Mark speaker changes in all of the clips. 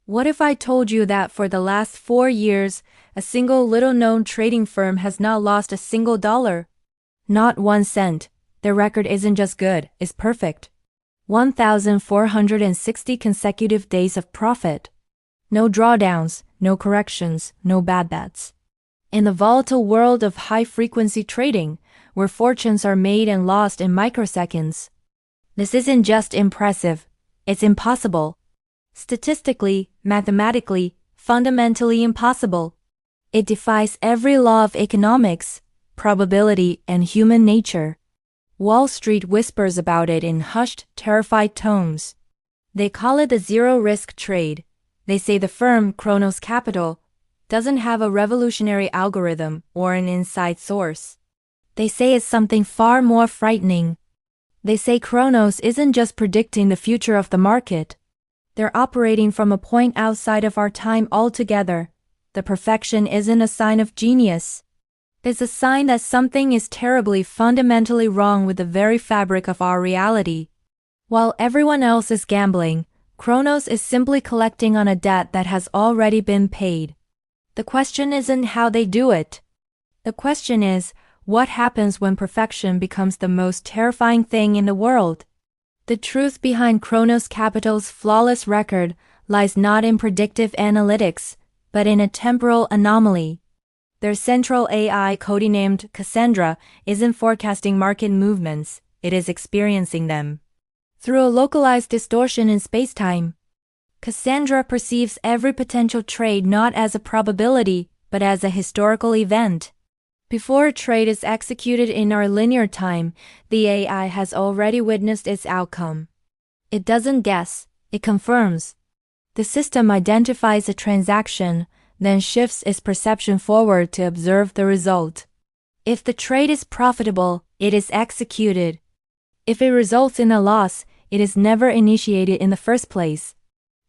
Speaker 1: What if I told you that for the last 4 years, a single little-known trading firm has not lost a single dollar? Not 1 cent. Their record isn't just good, it's perfect. 1,460 consecutive days of profit. No drawdowns, no corrections, no bad bets. In the volatile world of high-frequency trading, where fortunes are made and lost in microseconds, this isn't just impressive, it's impossible. Statistically, mathematically, fundamentally impossible. It defies every law of economics, probability, and human nature. Wall Street whispers about it in hushed, terrified tones. They call it the zero-risk trade. They say the firm, Kronos Capital, doesn't have a revolutionary algorithm or an inside source. They say it's something far more frightening. They say Kronos isn't just predicting the future of the market. They're operating from a point outside of our time altogether. The perfection isn't a sign of genius. It's a sign that something is terribly fundamentally wrong with the very fabric of our reality. While everyone else is gambling, Kronos is simply collecting on a debt that has already been paid. The question isn't how they do it. The question is, what happens when perfection becomes the most terrifying thing in the world? The truth behind Kronos Capital's flawless record lies not in predictive analytics, but in a temporal anomaly. Their central AI, codenamed Cassandra, isn't forecasting market movements, it is experiencing them. Through a localized distortion in spacetime, Cassandra perceives every potential trade not as a probability, but as a historical event. Before a trade is executed in our linear time, the AI has already witnessed its outcome. It doesn't guess, it confirms. The system identifies a transaction, then shifts its perception forward to observe the result. If the trade is profitable, it is executed. If it results in a loss, it is never initiated in the first place.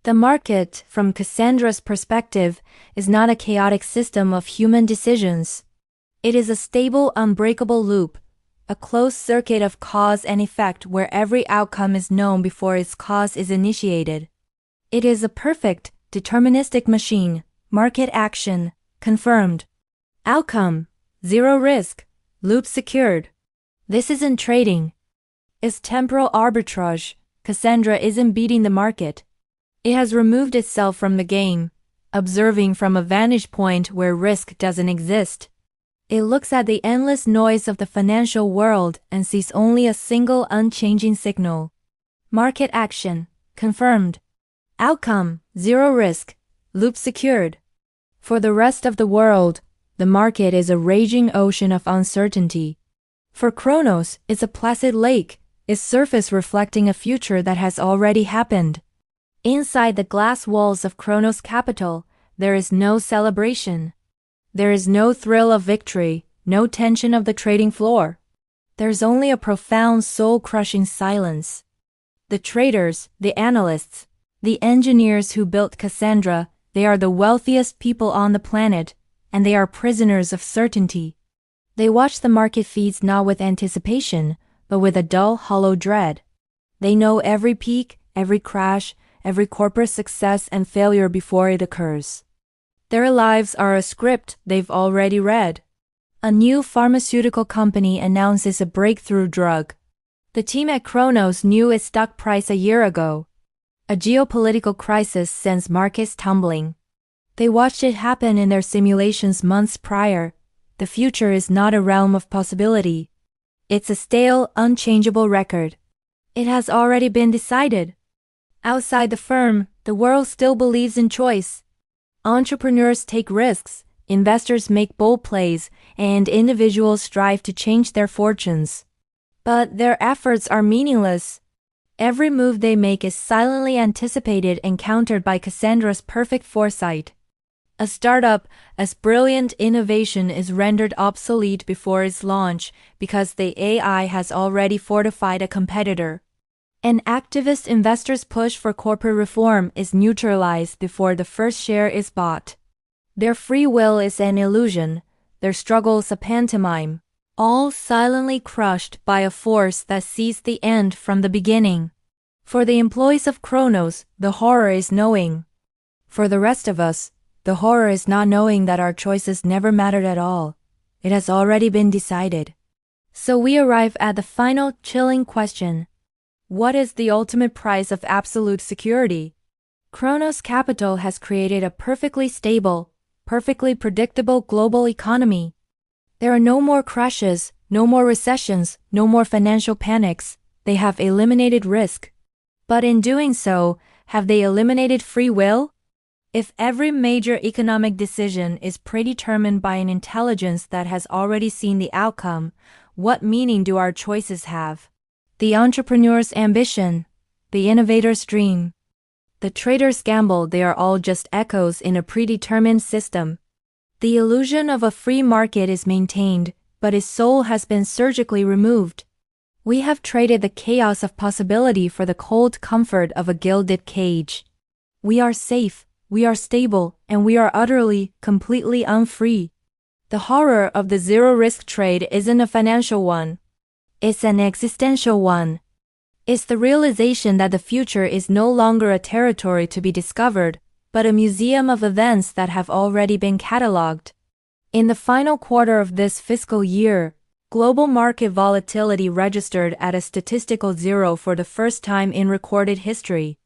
Speaker 1: The market, from Cassandra's perspective, is not a chaotic system of human decisions. It is a stable, unbreakable loop, a closed circuit of cause and effect where every outcome is known before its cause is initiated. It is a perfect, deterministic machine. Market action, confirmed. Outcome, zero risk, loop secured. This isn't trading. It's temporal arbitrage. Cassandra isn't beating the market. It has removed itself from the game, observing from a vantage point where risk doesn't exist. It looks at the endless noise of the financial world and sees only a single unchanging signal. Market action, confirmed. Outcome, zero risk, loop secured. For the rest of the world, the market is a raging ocean of uncertainty. For Kronos, it's a placid lake, its surface reflecting a future that has already happened. Inside the glass walls of Kronos Capital, there is no celebration. There is no thrill of victory, no tension of the trading floor. There's only a profound soul-crushing silence. The traders, the analysts, the engineers who built Cassandra, they are the wealthiest people on the planet, and they are prisoners of certainty. They watch the market feeds not with anticipation, but with a dull, hollow dread. They know every peak, every crash, every corporate success and failure before it occurs. Their lives are a script they've already read. A new pharmaceutical company announces a breakthrough drug. The team at Kronos knew its stock price a year ago. A geopolitical crisis sends markets tumbling. They watched it happen in their simulations months prior. The future is not a realm of possibility. It's a stale, unchangeable record. It has already been decided. Outside the firm, the world still believes in choice. Entrepreneurs take risks, investors make bold plays, and individuals strive to change their fortunes. But their efforts are meaningless. Every move they make is silently anticipated and countered by Cassandra's perfect foresight. A startup, as brilliant innovation is rendered obsolete before its launch because the AI has already fortified a competitor. An activist investor's push for corporate reform is neutralized before the first share is bought. Their free will is an illusion, their struggles a pantomime, all silently crushed by a force that sees the end from the beginning. For the employees of Kronos, the horror is knowing. For the rest of us, the horror is not knowing that our choices never mattered at all. It has already been decided. So we arrive at the final chilling question. What is the ultimate price of absolute security? Kronos Capital has created a perfectly stable, perfectly predictable global economy. There are no more crashes, no more recessions, no more financial panics. They have eliminated risk. But in doing so, have they eliminated free will? If every major economic decision is predetermined by an intelligence that has already seen the outcome, what meaning do our choices have? The entrepreneur's ambition, the innovator's dream, the trader's gamble, they are all just echoes in a predetermined system. The illusion of a free market is maintained, but its soul has been surgically removed. We have traded the chaos of possibility for the cold comfort of a gilded cage. We are safe, we are stable, and we are utterly, completely unfree. The horror of the zero-risk trade isn't a financial one. It's an existential one. It's the realization that the future is no longer a territory to be discovered, but a museum of events that have already been catalogued. In the final quarter of this fiscal year, global market volatility registered at a statistical zero for the first time in recorded history.